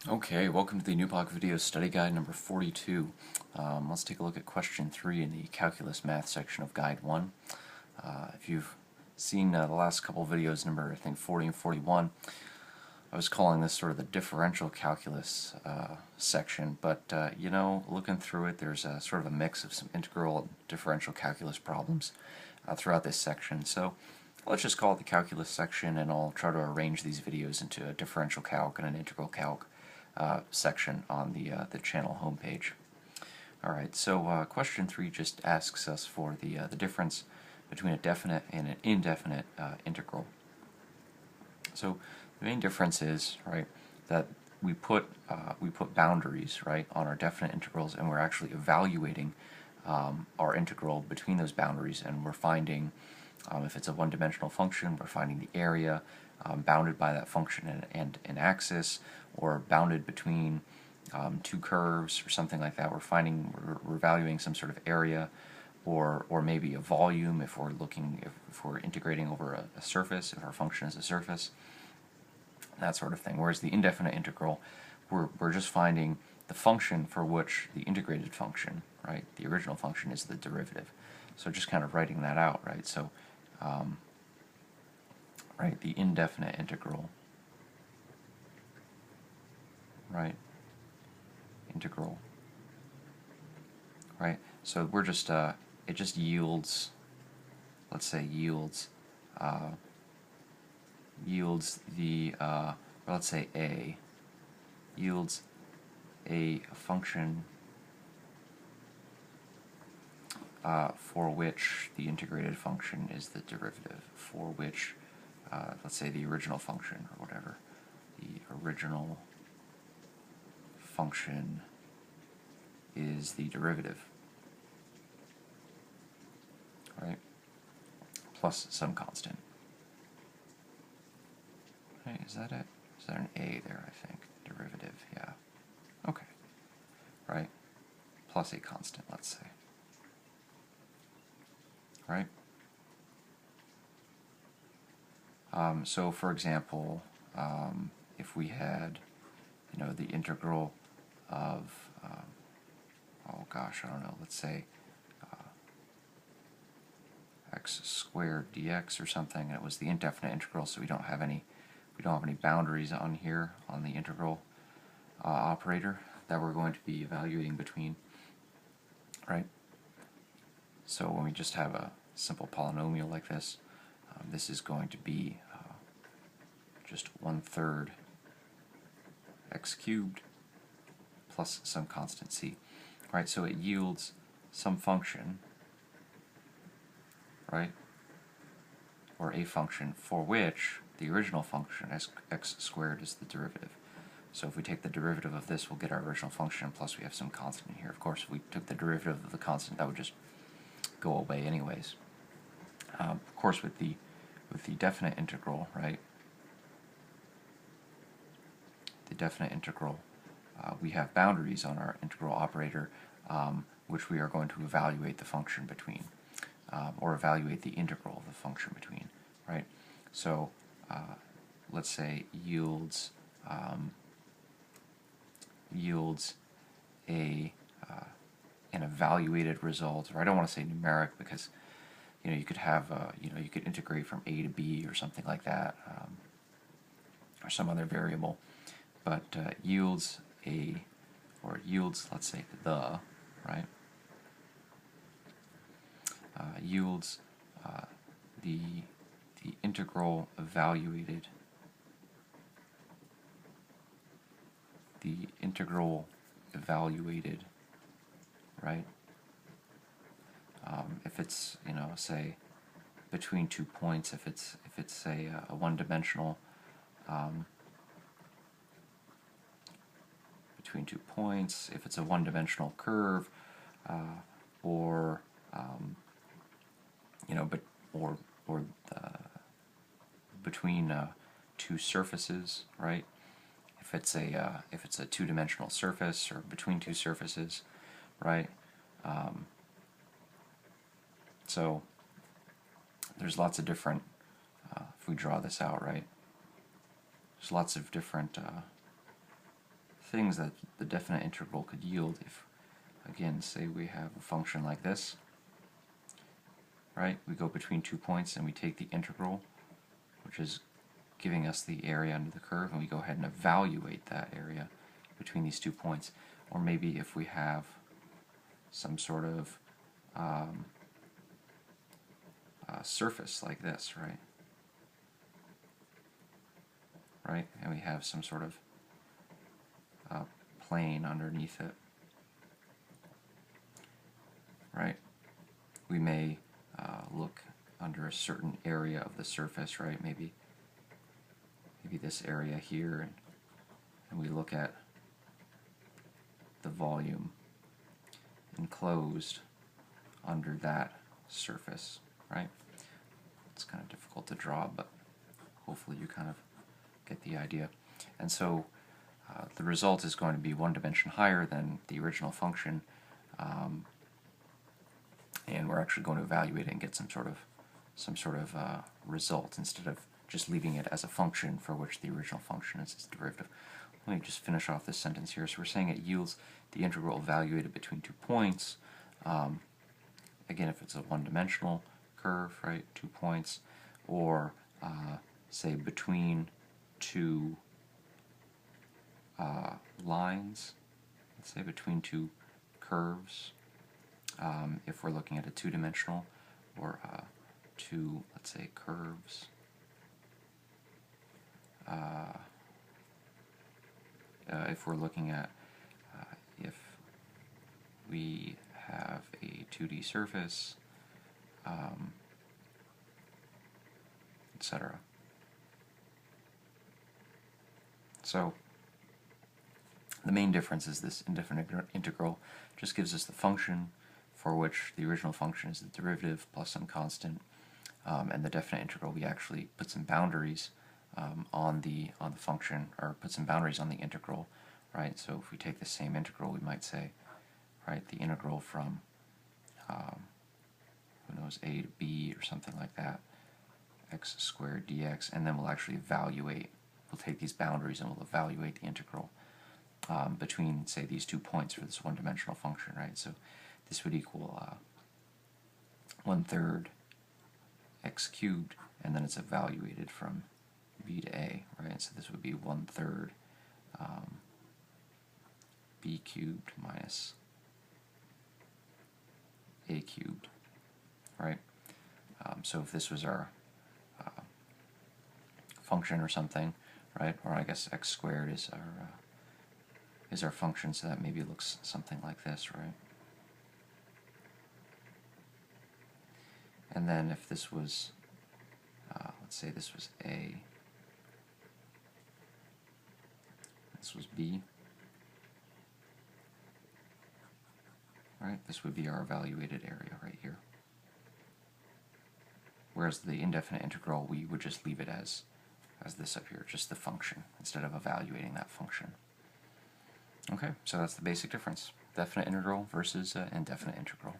Okay, welcome to the NUPOC video study guide number 42. Let's take a look at question 3 in the calculus math section of guide 1. If you've seen the last couple videos, number I think 40 and 41, I was calling this sort of the differential calculus section, but looking through it, there's sort of a mix of some integral and differential calculus problems throughout this section. So let's just call it the calculus section, and I'll try to arrange these videos into a differential calc and an integral calc section on the channel homepage. Alright, so question 3 just asks us for the difference between a definite and an indefinite integral. So the main difference is, right, that we put boundaries, right, on our definite integrals, and we're actually evaluating our integral between those boundaries, and we're finding, if it's a one-dimensional function, we're finding the area bounded by that function and an axis, or bounded between two curves or something like that. We're evaluating some sort of area, or maybe a volume if we're integrating over a surface, if our function is a surface, that sort of thing. Whereas the indefinite integral, we're just finding the function for which the integrated function, right, the original function, is the derivative. So just kind of writing that out, right? So right, the indefinite integral, right, integral, right? So we're just it just yields, let's say yields the or let's say a yields a function for which the integrated function is the derivative, for which let's say the original function, or whatever, the original function is the derivative, right, plus some constant. Right, is that it? Is there an a there, I think? Derivative, yeah. Okay. Right? Plus a constant, let's say. Right? So for example, if we had, the integral of, oh gosh, I don't know, let's say x squared dx or something, and it was the indefinite integral, so we don't have any boundaries on here on the integral operator that we're going to be evaluating between, right? So when we just have a simple polynomial like this, this is going to be just 1/3 x cubed plus some constant c, right? So it yields some function, right, or a function for which the original function, x squared, is the derivative. So if we take the derivative of this, we'll get our original function, plus we have some constant in here. Of course, if we took the derivative of the constant, that would just go away anyways. Of course, with the definite integral, right, the definite integral, we have boundaries on our integral operator, which we are going to evaluate the function between, or evaluate the integral of the function between, right? So let's say yields an evaluated result, or I don't want to say numeric, because you could have you could integrate from a to b or something like that, or some other variable, but yields let's say the, right, yields the integral evaluated, right, if it's, say between 2 points, if it's say a one-dimensional, between 2 points, if it's a one-dimensional curve, or between two surfaces, right? If it's a two-dimensional surface, or between two surfaces, right? So there's lots of different, if we draw this out, right, there's lots of different things that the definite integral could yield if, again, say we have a function like this, right? We go between 2 points and we take the integral, which is giving us the area under the curve, and we go ahead and evaluate that area between these 2 points. Or maybe if we have some sort of surface like this, right? Right? And we have some sort of plane underneath it, right? We may look under a certain area of the surface, right? Maybe this area here, and we look at the volume enclosed under that surface, right? It's kind of difficult to draw, but hopefully you kind of get the idea. And so the result is going to be one dimension higher than the original function, and we're actually going to evaluate it and get some sort of result instead of just leaving it as a function for which the original function is its derivative. Let me just finish off this sentence here. So we're saying it yields the integral evaluated between 2 points. Again, if it's a one-dimensional curve, right, 2 points, or say between 2 lines, let's say between 2 curves, if we're looking at a two-dimensional, or 2, let's say, curves. If we're looking at if we have a 2D surface, etc. So the main difference is this indefinite integral just gives us the function for which the original function is the derivative plus some constant, and the definite integral we actually put some boundaries on the function, or put some boundaries on the integral, right? So if we take the same integral, we might say, right, the integral from who knows, a to b or something like that, x squared dx, and then we'll actually evaluate. We'll take these boundaries and we'll evaluate the integral between, say, these 2 points for this one-dimensional function, right? So this would equal 1/3 x cubed, and then it's evaluated from b to a, right? So this would be 1/3 b cubed minus a cubed, right? So if this was our function or something, right? Or I guess x squared is our function, so that maybe looks something like this, right? And then if this was, let's say this was a, this was b, right? This would be our evaluated area right here. Whereas the indefinite integral, we would just leave it as this up here, just the function, instead of evaluating that function. Okay, so that's the basic difference. Definite integral versus indefinite integral.